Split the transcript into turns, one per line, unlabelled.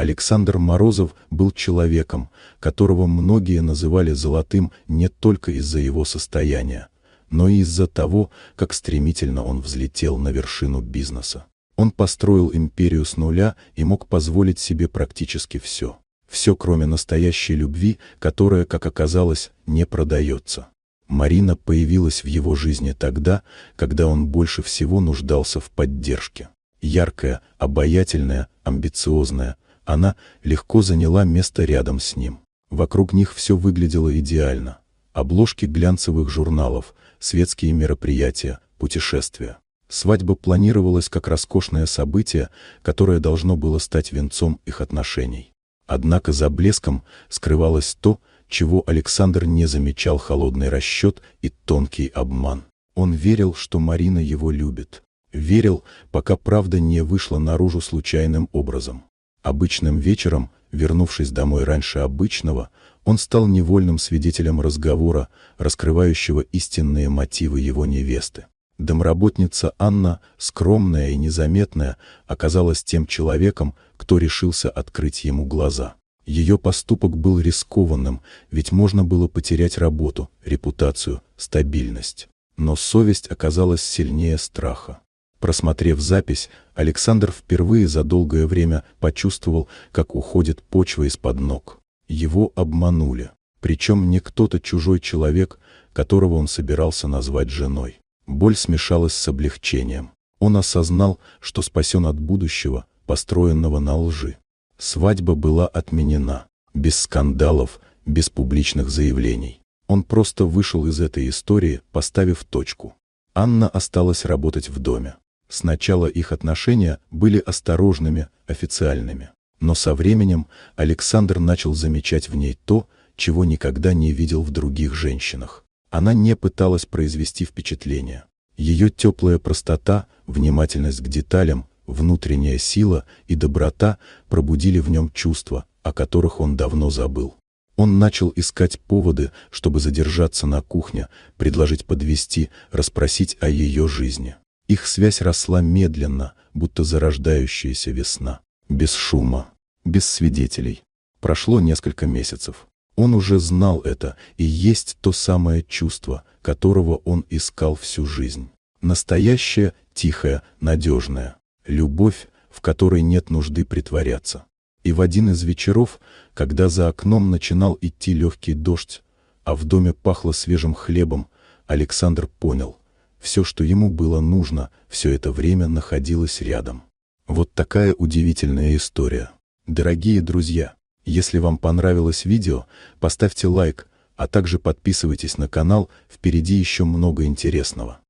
Александр Морозов был человеком, которого многие называли золотым не только из-за его состояния, но и из-за того, как стремительно он взлетел на вершину бизнеса. Он построил империю с нуля и мог позволить себе практически все. Все, кроме настоящей любви, которая, как оказалось, не продается. Марина появилась в его жизни тогда, когда он больше всего нуждался в поддержке. Яркая, обаятельная, амбициозная, она легко заняла место рядом с ним. Вокруг них все выглядело идеально. Обложки глянцевых журналов, светские мероприятия, путешествия. Свадьба планировалась как роскошное событие, которое должно было стать венцом их отношений. Однако за блеском скрывалось то, чего Александр не замечал: холодный расчет и тонкий обман. Он верил, что Марина его любит. Верил, пока правда не вышла наружу случайным образом. Обычным вечером, вернувшись домой раньше обычного, он стал невольным свидетелем разговора, раскрывающего истинные мотивы его невесты. Домработница Анна, скромная и незаметная, оказалась тем человеком, кто решился открыть ему глаза. Ее поступок был рискованным, ведь можно было потерять работу, репутацию, стабильность. Но совесть оказалась сильнее страха. Просмотрев запись, Александр впервые за долгое время почувствовал, как уходит почва из-под ног. Его обманули. Причем не кто-то чужой человек, которого он собирался назвать женой. Боль смешалась с облегчением. Он осознал, что спасен от будущего, построенного на лжи. Свадьба была отменена. Без скандалов, без публичных заявлений. Он просто вышел из этой истории, поставив точку. Анна осталась работать в доме. Сначала их отношения были осторожными, официальными. Но со временем Александр начал замечать в ней то, чего никогда не видел в других женщинах. Она не пыталась произвести впечатление. Ее теплая простота, внимательность к деталям, внутренняя сила и доброта пробудили в нем чувства, о которых он давно забыл. Он начал искать поводы, чтобы задержаться на кухне, предложить подвезти, расспросить о ее жизни. Их связь росла медленно, будто зарождающаяся весна. Без шума, без свидетелей. Прошло несколько месяцев. Он уже знал это, и есть то самое чувство, которого он искал всю жизнь. Настоящее, тихое, надежное. Любовь, в которой нет нужды притворяться. И в один из вечеров, когда за окном начинал идти легкий дождь, а в доме пахло свежим хлебом, Александр понял: все, что ему было нужно, все это время находилось рядом. Вот такая удивительная история. Дорогие друзья, если вам понравилось видео, поставьте лайк, а также подписывайтесь на канал, впереди еще много интересного.